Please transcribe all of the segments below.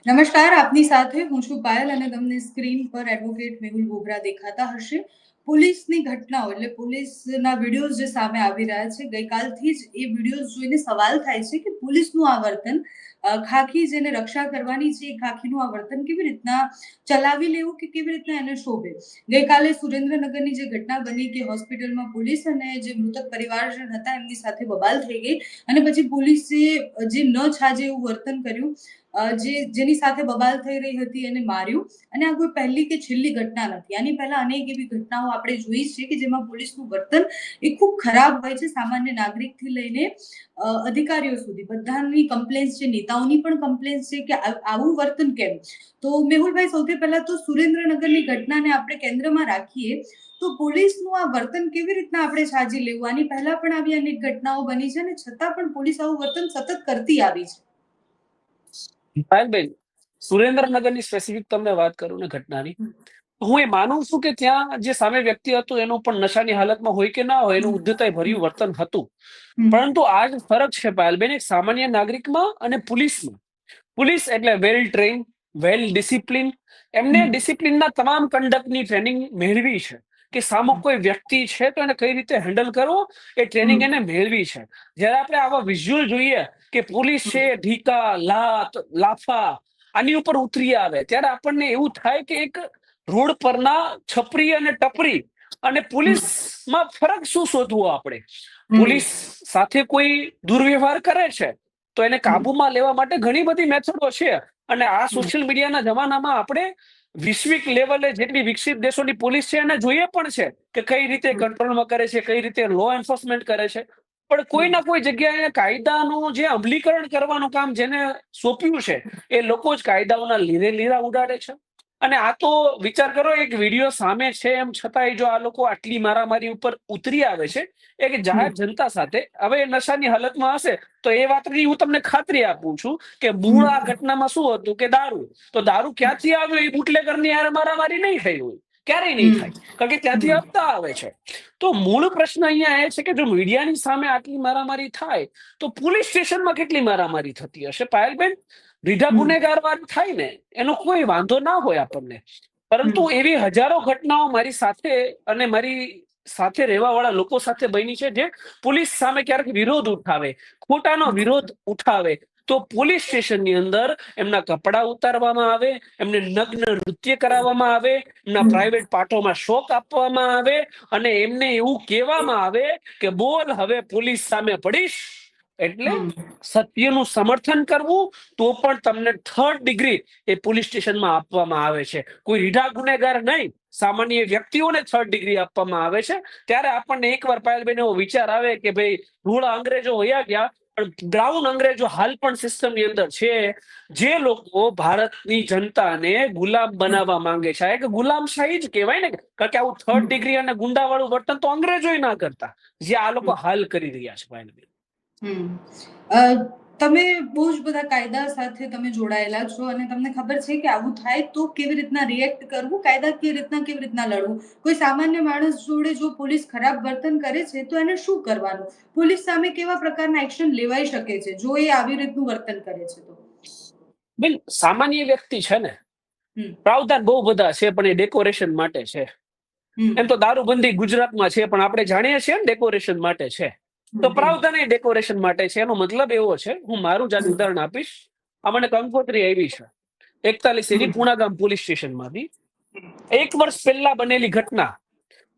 નમસ્કાર, આપની સાથે હું છું પાયલ અને તમને સ્ક્રીન પર એડવોકેટ મેહુલ બોગરા દેખાતા હશે. પોલીસની ઘટનાઓ એટલે પોલીસના વિડીયોઝ જે સામે આવી રહ્યા છે, ગઈકાલથી જ એ વિડીયોઝ જોઈને સવાલ થાય છે કે પોલીસનું આ વર્તન, ખાખી જેને રક્ષા કરવાની છે એ ખાખીનું આ વર્તન કેવી રીતના ચલાવી લેવું કે કેવી રીતના એને શોભે. ગઈકાલે સુરેન્દ્રનગરની જે ઘટના બની કે હોસ્પિટલમાં પોલીસ અને જે મૃતક પરિવારજન હતા એમની સાથે બબાલ થઈ ગઈ અને પછી પોલીસે જે ન છાજે એવું વર્તન કર્યું, જેની સાથે બબાલ થઈ રહી હતી એને માર્યું. અને આ કોઈ પહેલી કે છેલ્લી ઘટના નથી. આની પહેલા અનેક એવી ઘટનાઓ આપણે જોઈ છે કે જેમાં પોલીસનું વર્તન એ ખૂબ ખરાબ હોય છે. સામાન્ય નાગરિકથી લઈને અધિકારીઓ સુધી બધાની કમ્પ્લેન્સ છે, નેતાઓની પણ કમ્પ્લેન્સ છે કે આવું વર્તન કેમ. તો મેહુલભાઈ, સૌથી પહેલા તો સુરેન્દ્રનગરની ઘટનાને આપણે કેન્દ્રમાં રાખીએ તો પોલીસનું આ વર્તન કેવી રીતના આપણે સાજી લેવું. આની પહેલા પણ આવી અનેક ઘટનાઓ બની છે અને છતાં પણ પોલીસ આવું વર્તન સતત કરતી આવી છે. પાયલબેન, સુરેન્દ્રનગરની સ્પેસિફિક તમને વાત કરું ને ઘટનાની, હું એ માનું છું કે ત્યાં જે સામે વ્યક્તિ હતું એનું પણ નશાની હાલતમાં હોય કે ના હોય એનું ઉદ્ધતાઈ ભર્યું વર્તન હતું. પરંતુ આ જ ફરક છે પાયલબેન એક સામાન્ય નાગરિકમાં અને પોલીસમાં. પોલીસ એટલે વેલ ટ્રેન, વેલ ડિસિપ્લિન. એમને ડિસિપ્લિનના તમામ કંડક્ટની ટ્રેનિંગ મેળવી છે કે સામો કોઈ વ્યક્તિ છે તો એને કઈ રીતે હેન્ડલ કરવો એ ટ્રેનિંગ એને મેળવી છે. જ્યારે આપણે આવા વિઝ્યુઅલ જોઈએ કે પોલીસ છે ઢીકા, લાત, લાફા આની ઉપર ઉતરી આવે ત્યારે આપણને એવું થાય કે એક રોડ પરના છપરી અને ટપરી અને પોલીસમાં ફરક શું શોધવો આપણે. પોલીસ સાથે કોઈ દુર્વ્યવહાર કરે છે તો એને કાબુમાં લેવા માટે ઘણી બધી મેથડો છે. અને આ સોશિયલ મીડિયાના જમાનામાં આપણે વૈશ્વિક લેવલે જેટલી વિકસિત દેશોની પોલીસ છે એને જોઈએ પણ છે કે કઈ રીતે કંટ્રોલમાં કરે છે, કઈ રીતે લો એન્ફોર્સમેન્ટ કરે છે. પણ કોઈ ના કોઈ જગ્યાએ કાયદાનું જે અમલીકરણ કરવાનું કામ જેને સોંપ્યું છે એ લોકો જ કાયદાઓના લીરા ઉડાડે છે. અને આ તો વિચાર કરો, એક વિડીયો સામે છે એમ છતાંય જો આ લોકો આટલી મારામારી ઉપર ઉતરી આવે છે એક જાહેર જનતા સાથે. હવે એ નશાની હાલતમાં હશે તો એ વાતની હું તમને ખાતરી આપું છું કે મૂળ આ ઘટનામાં શું હતું કે દારૂ. તો દારૂ ક્યાંથી આવ્યો એ બુટલેગરની યાર મારામારી નહીં થઈ હોય, ક્યારેય નહીં થાય, કારણ કે ત્યાંથી હપ્તા આવે છે. તો મૂળ પ્રશ્ન અહીંયા એ છે કે જો મીડિયાની સામે આટલી મારામારી થાય તો પોલીસ સ્ટેશનમાં કેટલી મારામારી થતી હશે પાયલબેન. રીઢા ગુનેગાર વાળી થાય ને એનો કોઈ વાંધો ના હોય આપણને. પરંતુ એવી હજારો ઘટનાઓ મારી સાથે અને મારી સાથે રહેવા વાળા લોકો સાથે બની છે જે પોલીસ સામે ક્યારેક વિરોધ ઉઠાવે, ખોટાનો વિરોધ ઉઠાવે તો પોલીસ સ્ટેશનની અંદર એમના કપડા ઉતારવામાં આવે, એમને નગ્ન નૃત્ય કરાવવામાં આવે, એમના પ્રાઇવેટ પાર્ટોમાં શોક આપવામાં આવે અને એમને એવું કહેવામાં આવે કે બોલ હવે પોલીસ સામે પડીશ એટલે સત્યનું સમર્થન કરવું તો પણ તમને 3rd ડિગ્રી એ પોલીસ સ્ટેશનમાં આપવામાં આવે છે. કોઈ રીઢા ગુનેગાર નહીં, સામાન્ય વ્યક્તિઓને 3rd ડિગ્રી આપવામાં આવે છે. ત્યારે આપણને એકવાર પાયલબેન એવો વિચાર આવે કે ભાઈ રૂડા અંગ્રેજો વયા ગયા પણ બ્રાઉન અંગ્રેજો હાલ પણ સિસ્ટમની અંદર છે. જે લોકો ભારતની જનતાને ગુલામ બનાવવા માંગે છે, કે ગુલામશાહી જ કહેવાય ને, કારણ કે આવું 3rd ડિગ્રી અને ગુંડાવાળું વર્તન તો અંગ્રેજો ના કરતા જે આ લોકો હાલ કરી રહ્યા છે પાયલબેન. તમે બહુ જ બધા કાયદા સાથે તમે જોડાયેલા છો અને તમને ખબર છે કે આવું થાય તો કેવી રીતના રિએક્ટ કરવું, કાયદાકીય રીતના કેવી રીતના લડવું. કોઈ સામાન્ય માણસ જોડે જો પોલીસ ખરાબ વર્તન કરે છે તો એને શું કરવાનું, પોલીસ સામે કેવા પ્રકારના એક્શન લેવાઈ શકે છે જો એ આવી રીતનું વર્તન કરે છે તો. બેન, સામાન્ય વ્યક્તિ છે ને પ્રાવધાન બહુ બધા છે પણ એ ડેકોરેશન માટે છે. એમ તો દારૂબંધી ગુજરાતમાં છે પણ આપણે જાણીએ છીએ ને ડેકોરેશન માટે છે. તો પ્રાવધાન એ ડેકોરેશન માટે છે. એનો મતલબ એવો છે, હું મારું જ ઉદાહરણ આપીશ. આ મને કંકોત્રી આવી છે 41 એની પુણાગામ પોલીસ સ્ટેશનમાંથી. 1 વર્ષ પહેલા બનેલી ઘટના,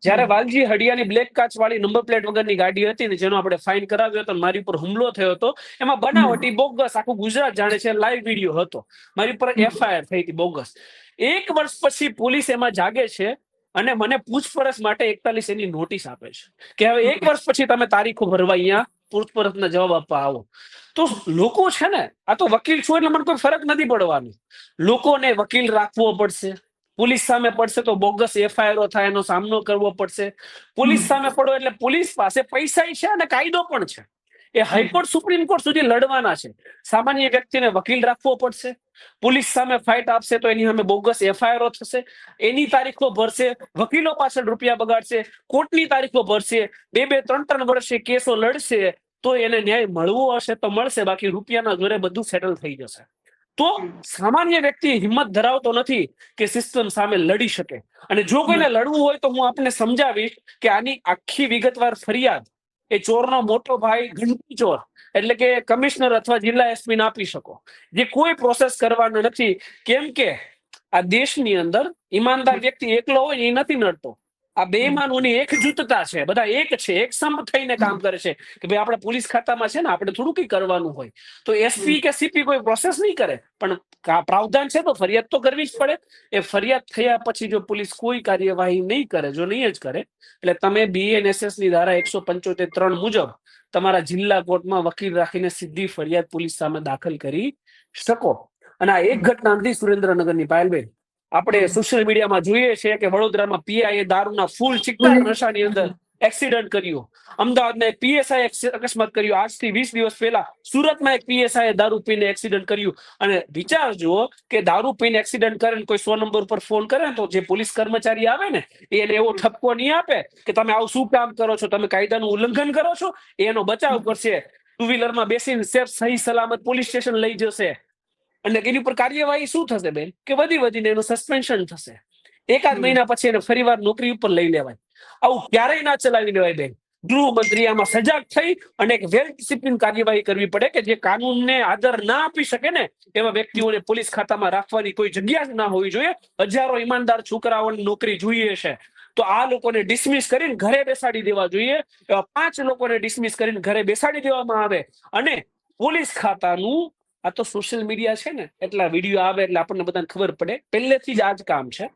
જયારે વાલજી હડિયાની બ્લેક કાચ વાળી નંબર પ્લેટ વગરની ગાડી હતી ને જેનો આપણે ફાઇન કરાવ્યો હતો, મારી ઉપર હુમલો થયો હતો. એમાં બનાવટી બોગસ, આખું ગુજરાત જાણે છે, લાઈવ વિડીયો હતો. મારી ઉપર FIR થઈ હતી બોગસ. 1 વર્ષ પછી પોલીસ એમાં જાગે છે અને મને પૂછપરછ માટે 41 એની નોટિસ આપે છે કે હવે 1 વર્ષ પછી તમે તારીખો ભરવા અહીંયા પૂછપરછના જવાબ આપવા આવો. તો લોકો છે ને, આ તો વકીલ છું એટલે મને કોઈ ફરક નથી પડવાનો. લોકોને વકીલ રાખવો પડશે, પોલીસ સામે પડશે તો બોગસ FIR થાય, એનો સામનો કરવો પડશે. પોલીસ સામે પડો એટલે પોલીસ પાસે પૈસા છે અને કાયદો પણ છે. એ હાઈકોર્ટ સુપ્રીમ કોર્ટ સુધી લડવાના છે. સામાન્ય વ્યક્તિને વકીલ રાખવો પડશે. પોલીસ સામે ફાઇટ આપશે તો એની સામે બોગસ FIR થશે, એની તારીખો ભરશે, વકીલો પાછળ રૂપિયા બગાડશે, કોર્ટની તારીખો ભરશે, 2-2, 3-3 વર્ષે કેસો લડશે તો એને ન્યાય મળવો હશે તો મળશે, બાકી રૂપિયાના જોરે બધું સેટલ થઈ જશે. તો સામાન્ય વ્યક્તિ હિંમત ધરાવતો નથી કે સિસ્ટમ સામે લડી શકે. અને જો કોઈને લડવું હોય તો હું આપને સમજાવીશ કે આની આખી વિગતવાર ફરિયાદ એ ચોરનો મોટો ભાઈ ઘંટી ચોર એટલે કે કમિશનર અથવા જિલ્લા એસપી ને આપી શકો, જે કોઈ પ્રોસેસ કરવાનો નથી. કેમ કે આ દેશની અંદર ઈમાનદાર વ્યક્તિ એકલો હોય એ નથી નડતો. આ બેઈમાનોની એકજૂથતા છે, બધા એક છે, એક સંપ થઈને કામ કરે છે કે ભાઈ આપણે પોલીસ ખાતામાં છે ને આપણે થોડું કઈ કરવાનું હોય તો એસપી કે સીપી કોઈ પ્રોસેસ નહીં કરે, પણ પ્રાવધાન છે તો ફરિયાદ તો કરવી જ પડે. એ ફરિયાદ થયા પછી જો પોલીસ કોઈ કાર્યવાહી નહીં કરે, જો નહીં જ કરે, એટલે તમે BNSS ની ધારા 175(3) મુજબ તમારા જિલ્લા કોર્ટમાં વકીલ રાખીને સીધી ફરિયાદ પોલીસ સામે દાખલ કરી શકો. અને આ એક ઘટના નથી સુરેન્દ્રનગરની, પાયલબેન. આપણે સોશિયલ મીડિયામાં જોઈએ છે કે વડોદરામાં પીઆઈએ દારૂના ફૂલ ચિક્કાર નશાની અંદર એક્સિડન્ટ કર્યું. અમદાવાદમાં એક PSI અકસ્માત કર્યું. આજથી 20 દિવસ પહેલા સુરતમાં એક PSI દારૂ પીને એક્સિડન્ટ કર્યું. અને વિચાર જુઓ કે દારૂ પીને એક્સિડન્ટ કરે કોઈ 100 નંબર પર ફોન કરે તો જે પોલીસ કર્મચારી આવે ને એને એવો ઠપકો નહીં આપે કે તમે આવું શું કામ કરો છો, તમે કાયદાનું ઉલ્લંઘન કરો છો. એનો બચાવ કરશે, ટુ વ્હીલરમાં બેસીને સેફ સહી સલામત પોલીસ સ્ટેશન લઈ જશે. અને એની ઉપર કાર્યવાહી શું થશે બેન કે વધીને એનું સસ્પેન્શન થશે. એકાદ મહિના પછી એને ફરીવાર નોકરી ઉપર લઈ લેવાય. આવું ક્યારેય ના ચલાવી લેવાય બેન. ગૃહમંત્રી આમાં સજાગ થઈ અને એક વેલ ડિસિપ્લિન કાર્યવાહી કરવી પડે કે જે કાનૂનને આદર ના આપી શકે ને એવા વ્યક્તિઓને પોલીસ ખાતામાં રાખવાની કોઈ જગ્યા જ ના હોવી જોઈએ. હજારો ઈમાનદાર છોકરાઓની નોકરી જોઈએ છે તો આ લોકોને ડિસમિસ કરીને ઘરે બેસાડી દેવા જોઈએ. એવા 5 લોકોને ડિસમિસ કરીને ઘરે બેસાડી દેવામાં આવે. અને પોલીસ ખાતાનું આ તો સોશિયલ મીડિયા છે ને એટલા વિડીયો આવે એટલે આપણને બધાને ખબર પડે. પહેલેથી જ આ જ કામ છે,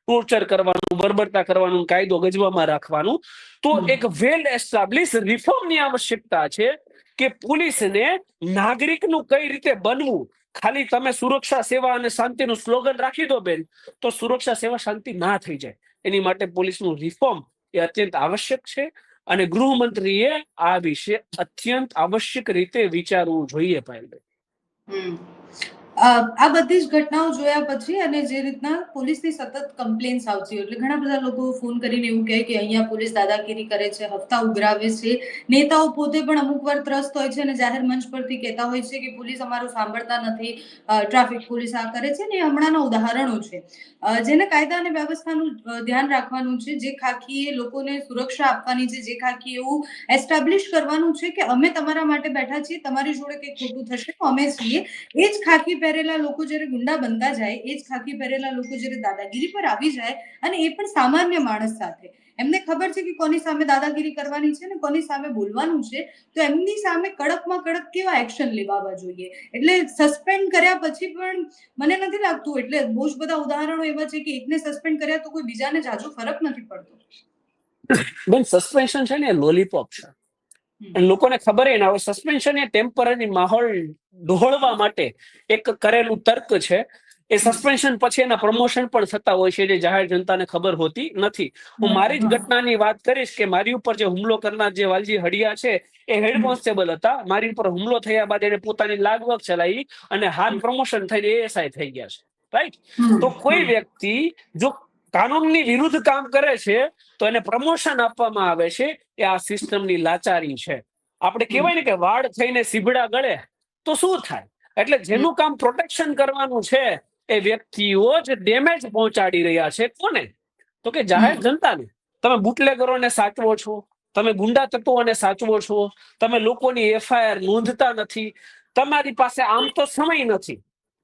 ટોર્ચર કરવાનું, બર્બરતા કરવાનું, કાયદો ગજવામાં રાખવાનું. તો એક વેલ એસ્ટાબ્લિશ રિફોર્મની આવશ્યકતા છે કે પોલીસને નાગરિકનું કઈ રીતે બનવું. ખાલી તમે સુરક્ષા સેવા અને શાંતિનું સ્લોગન રાખી દો બેન તો સુરક્ષા સેવા શાંતિ ના થઈ જાય. એની માટે પોલીસનું રિફોર્મ એ અત્યંત આવશ્યક છે અને ગૃહમંત્રીએ આ વિશે અત્યંત આવશ્યક રીતે વિચારવું જોઈએ. પાયલભાઈ, આ બધી જ ઘટનાઓ જોયા પછી અને જે રીતના પોલીસની સતત કમ્પ્લેન્સ આવતી હોય એટલે ઘણા બધા લોકો ફોન કરીને એવું કહે કે અહીંયા પોલીસ દાદાગીરી કરે છે, હપ્તા ઉઘરાવે છે. નેતાઓ પોતે પણ અમુક વાર ત્રસ્ત હોય છે અને જાહેર મંચ પરથી કહેતા હોય છે કે પોલીસ અમારું સાંભળતા નથી, ટ્રાફિક પોલીસ આ કરે છે ને. એ હમણાંના ઉદાહરણો છે જેને કાયદા અને વ્યવસ્થાનું ધ્યાન રાખવાનું છે, જે ખાખી એ લોકોને સુરક્ષા આપવાની છે, જે ખાખી એવું એસ્ટાબ્લિશ કરવાનું છે કે અમે તમારા માટે બેઠા છીએ, તમારી જોડે કંઈક ખોટું થશે તો અમે છીએ. એ જ ખાખી પહેરેલા લોકો જ્યારે ગુંડા બનતા જાય, એ જ ખાખી પહેરેલા લોકો જ્યારે દાદાગીરી પર આવી જાય અને એ પણ સામાન્ય માણસ સાથે, એમને ખબર છે કે કોની સામે દાદાગીરી કરવાની છે ને કોની સામે બોલવાનું છે, તો એમની સામે કડકમાં કડક કેવા એક્શન લેવા જોઈએ. એટલે સસ્પેન્ડ કર્યા પછી પણ મને નથી લાગતું, એટલે બહુ જ બધા ઉદાહરણો એવા છે કે એકને સસ્પેન્ડ કર્યા તો કોઈ બીજાને જાજો ફરક નથી પડતો. બેન સસ્પેન્શન છે ને એ લોલીપોપ છે. લોકોને ખબર ના હોય સસ્પેન્શન એ ટેમ્પરરી માહોલ ડહોળવા માટે એક કરેલું તર્ક છે. એ સસ્પેન્શન પછી એના પ્રમોશન પણ થતા હોય છે જે જાહેર જનતાને ખબર હોતી નથી. હું મારી જ ઘટનાની વાત કરીશ કે મારી ઉપર જે હુમલો કરનાર જે વાલજી હડિયા છે એ હેડ કોન્સ્ટેબલ હતા. મારી ઉપર હુમલો થયા બાદ એને પોતાની લાગવગ ચલાવી અને હાલ પ્રમોશન થઈને ASI થઈ ગયા છે. રાઈટ? તો કોઈ વ્યક્તિ જો કાનૂનની વિરુદ્ધ કામ કરે છે તો એને પ્રમોશન આપવામાં આવે છે. એ આ સિસ્ટમની લાચારી છે. આપણે કહેવાય ને કે વાડ થઈને સીભડા ગળે તો શું થાય? એટલે જેનું કામ પ્રોટેક્શન કરવાનું છે એ વ્યક્તિઓ જ ડેમેજ પહોંચાડી રહ્યા છે. કોને? તો કે જાહેર જનતાને. તમે બુટલેગરોને સાચવો છો, તમે ગુંડા તત્વોને સાચવો છો, તમે લોકોની FIR નોંધતા નથી, તમારી પાસે આમ તો સમય નથી,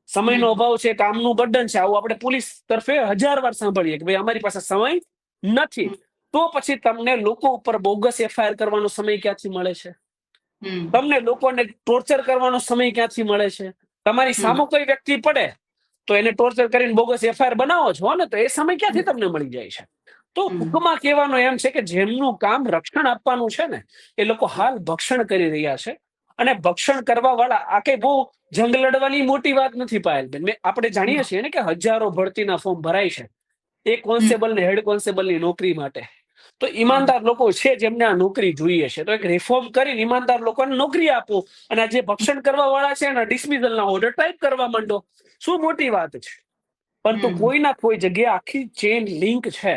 સમયનો અભાવ છે, કામનું બર્ડન છે. આવું આપણે પોલીસ તરફે 1000 વાર સાંભળીએ કે ભાઈ અમારી પાસે સમય નથી. તો પછી તમને લોકો ઉપર બોગસ FIR કરવાનો સમય ક્યાંથી મળે છે? તમને લોકોને ટોર્ચર કરવાનો સમય ક્યાંથી મળે છે? તમારી સામે કોઈ વ્યક્તિ પડે તો એને ટોર્ચર કરીને બોગસ FIR બનાવો છો ને, તો એ સમય ક્યાંથી તમને મળી જાય છે? તો ટૂંકમાં કહેવાનું એમ છે કે જેમનું કામ રક્ષણ આપવાનું છે ને એ લોકો હાલ ભક્ષણ કરી રહ્યા છે. અને ભક્ષણ કરવા વાળા આ કઈ બહુ જંગ લડવાની મોટી વાત નથી પાયલબેન. આપણે જાણીએ છીએ ને કે હજારો ભરતીના ફોર્મ ભરાય છે એક કોન્સ્ટેબલ ને હેડ કોન્સ્ટેબલની નોકરી માટે. તો ઈમાનદાર લોકો છે જેમને આ નોકરી જોઈએ છે. તો એક રિફોર્મ કરીને ઈમાનદાર લોકોને નોકરી આપો અને જે ભક્ષણ કરવા વાળા છે એના ડિસમિસલના ઓર્ડર ટાઈપ કરવા માંડો. શું મોટી વાત છે? પરંતુ કોઈના કોઈ જગ્યાએ આખી ચેન લિંક છે.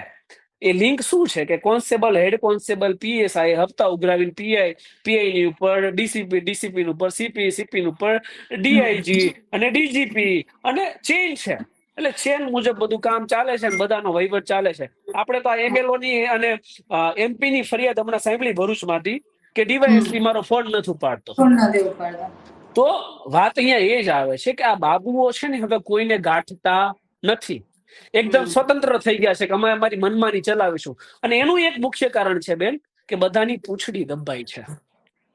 એ લિંક શું છે કે કોન્સ્ટેબલ, હેડ કોન્સ્ટેબલ, પીએસઆઈ હપ્તા ઉઘરાવીને પીઆઈ ની ઉપર ડીસીપી ઉપર સીપી ઉપર ડીઆઈજી અને ડીજીપી અને ચેન છે. એટલે ચેન મુજબ બધું કામ ચાલે છે અને બધાનો વહીવટ ચાલે છે. આપણે તો આ એમએલઓ ની અને એમપી ની ફરિયાદ હમણાં સાંભળી ભરૂચમાંથી કે ડીવાયએસપી મારો ફોન નથી ઉપાડતો. ફોન ના દેવું પડતા. તો વાત અહીંયા એ જ આવે છે કે આ બાબુઓ છે ને હવે કોઈને ગાંઠતા નથી, એકદમ સ્વતંત્ર થઈ ગયા છે કે અમે અમારી મનમાની ચલાવીશું. અને એનું એક મુખ્ય કારણ છે બેન કે બધાની પૂંછડી દબાઈ છે.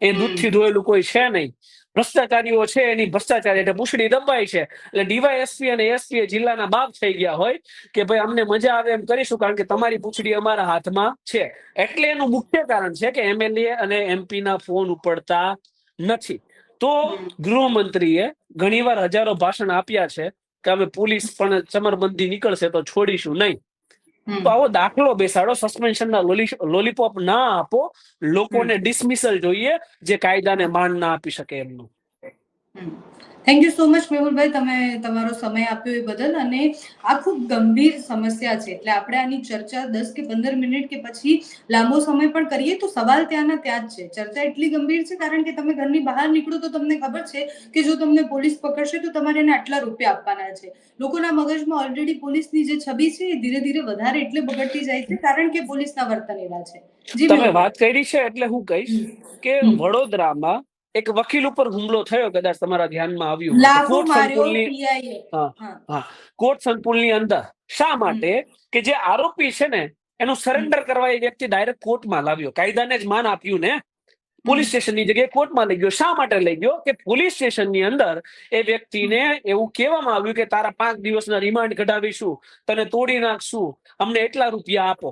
એ દૂધથી ધોયેલું કોઈ છે નહીં. ભ્રષ્ટાચારીઓ છે એની ભ્રષ્ટાચારી એટલે પૂંછડી દબાઈ છે. એટલે ડીવાયએસપી અને એસપી જિલ્લાના બાપ થઈ ગયા હોય કે ભાઈ અમને મજા આવે એમ કરીશું કારણ કે તમારી પૂંછડી અમારા હાથમાં છે. એટલે એનું મુખ્ય કારણ છે કે એમએલએ અને એમપી ના ફોન ઉપડતા નથી. તો ગૃહમંત્રીએ ઘણીવાર હજારો ભાષણ આપ્યા છે કે અમે પોલીસ પણ ચમરબંધી નીકળશે તો છોડીશું નહીં. તો આવો દાખલો બેસાડો, સસ્પેન્શનના લોલીપોપ ના આપો. લોકોને ડિસમિસલ જોઈએ જે કાયદાને માન ના આપી શકે એમનું. થેન્ક યુ સો મચ મેહુલભાઈ, તમે તમારો સમય આપ્યો એ બદલ. અને આ ખૂબ ગંભીર સમસ્યા છે એટલે આપણે આની ચર્ચા 10 કે 15 મિનિટ કે પછી લાંબો સમય પણ કરીએ તો સવાલ ત્યાંના ત્યાં જ છે. ચર્ચા એટલી ગંભીર છે કારણ કે તમે ઘરની બહાર નીકળો તો તમને ખબર છે કે જો તમને પોલીસ પકડશે તો તમારે એને આટલા રૂપિયા આપવાના છે. લોકોના મગજમાં ઓલરેડી પોલીસની જે છબી છે એ ધીરે ધીરે વધારે એટલે બગડતી જાય છે કારણ કે પોલીસના વર્તન એવા છે. તમે વાત કરી છે એટલે હું કહીશ કે વડોદરામાં એક વકીલ ઉપર હુમલો થયો, કદાચ તમારા ધ્યાનમાં આવ્યું કોર્ટ સંકુલની અંદર. શા માટે કે જે આરોપી છે ને એનું સરેન્ડર કરવા એ વ્યક્તિ ડાયરેક્ટ કોર્ટમાં લાવ્યો. કાયદાને જ માન આપ્યું ને, પોલીસ સ્ટેશનની જગ્યાએ કોર્ટમાં લઈ ગયો. શા માટે લઈ ગયો કે પોલીસ સ્ટેશનની અંદર એ વ્યક્તિને એવું કહેવામાં આવ્યું કે તારા 5 દિવસના રિમાન્ડ કઢાવીશું, તને તોડી નાખશું, અમને એટલા રૂપિયા આપો.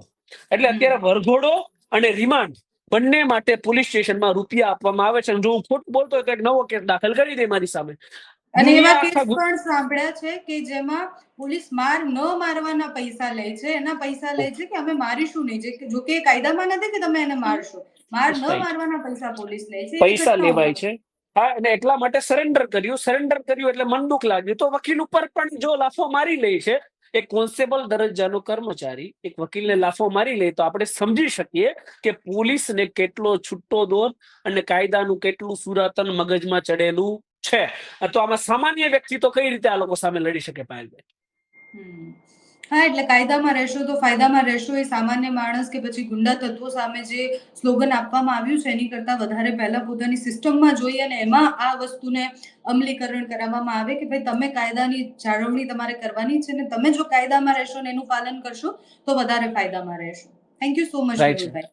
એટલે અત્યારે વરઘોડો અને રિમાન્ડ બંને માટે પોલીસ સ્ટેશનમાં રૂપિયા આપવામાં આવે છે. જો હું ખોટું બોલતો હોય તો એક નવો કેસ દાખલ કરી દે મારી સામે. અને એવા કેસ પણ સાંભળ્યા છે કે જેમાં પોલીસ માર ન મારવાના પૈસા લે છે, એના પૈસા લે છે કે અમે મારીશું નહીં. જો કે કાયદામાં નથી કે તમે એને મારશો, માર ન મારવાના પૈસા પોલીસ લે છે, પૈસા લેવાય છે. હા, અને એટલા માટે સરેન્ડર કર્યું એટલે મન દુઃખ લાગ્યું. તો વકીલ ઉપર પણ જો લાફો મારી લે છે, એક કોન્સ્ટેબલ દરજ્જાનો કર્મચારી એક વકીલને લાફો મારી લે તો આપણે સમજી શકીએ કે પોલીસને કેટલો છૂટો દોર અને કાયદાનું કેટલું સુરાતન મગજમાં ચડેલું છે. તો આમાં સામાન્ય વ્યક્તિ તો કઈ રીતે આ લોકો સામે લડી શકે પાયલભાઈ? હા, એટલે કાયદામાં રહેશો તો ફાયદામાં રહેશો એ સામાન્ય માણસ કે પછી ગુંડા તત્વો સામે જે સ્લોગન આપવામાં આવ્યું છે એની કરતા વધારે પહેલા પોતાની સિસ્ટમમાં જોઈએ અને એમાં આ વસ્તુને અમલીકરણ કરવામાં આવે કે ભાઈ તમે કાયદાની જાળવણી તમારે કરવાની છે ને તમે જો કાયદામાં રહેશો ને એનું પાલન કરશો તો વધારે ફાયદામાં રહેશો. Thank you so much Mehulbhai.